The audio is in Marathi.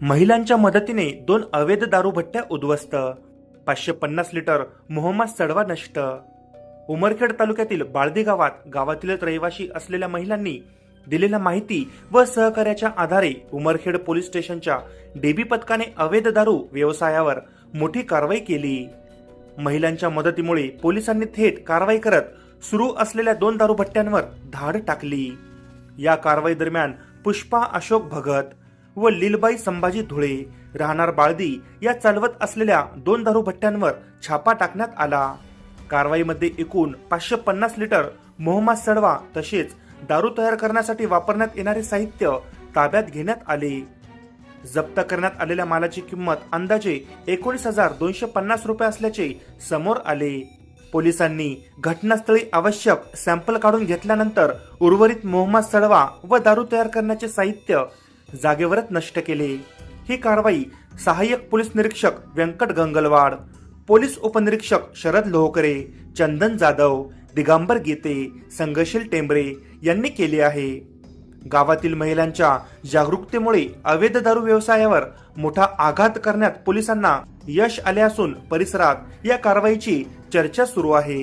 महिलांच्या मदतीने 2 अवैध दारूभट्ट्या उद्ध्वस्त, 550 लिटर मोहम्मद सडवा नष्ट। उमरखेड तालुक्यातील बाळदी गावातीलच रहिवाशी असलेल्या महिलांनी दिलेल्या माहिती व सहकार्याच्या आधारे उमरखेड पोलीस स्टेशनच्या डीबी पथकाने अवैध दारू व्यवसायावर मोठी कारवाई केली। महिलांच्या मदतीमुळे पोलिसांनी थेट कारवाई करत सुरू असलेल्या 2 दारूभट्ट्यांवर धाड टाकली। या कारवाई दरम्यान पुष्पा अशोक भगत व लीलबाई संभाजी धुळे राहणार बाळदी या चालवत असलेल्या 2 दारूभट्ट्यांवर छापा टाकण्यात आला। कारवाईमध्ये एकूण 550 लिटर मोहम्मद सडवा तसेच दारू तयार करण्यासाठी वापरण्यात येणारे साहित्य ताब्यात घेण्यात आले। जप्त करण्यात आलेल्या मालाची किंमत अंदाजे 19,250 रुपये असल्याचे समोर आले। पोलिसांनी घटनास्थळी आवश्यक सॅम्पल काढून घेतल्यानंतर उर्वरित मोहम्मद सडवा व दारू तयार करण्याचे साहित्य जागेवरच नष्ट केले। ही कारवाई सहाय्यक पोलीस निरीक्षक व्यंकट गंगलवाड, पोलीस उपनिरीक्षक शरद लोहकरे, चंदन जाधव, दिगंबर गीते, संघशील टेंबरे यांनी केली आहे। गावातील महिलांच्या जागरूकतेमुळे अवैध दारू व्यवसायावर मोठा आघात करण्यात पोलिसांना यश आले असून परिसरात या कारवाईची चर्चा सुरू आहे।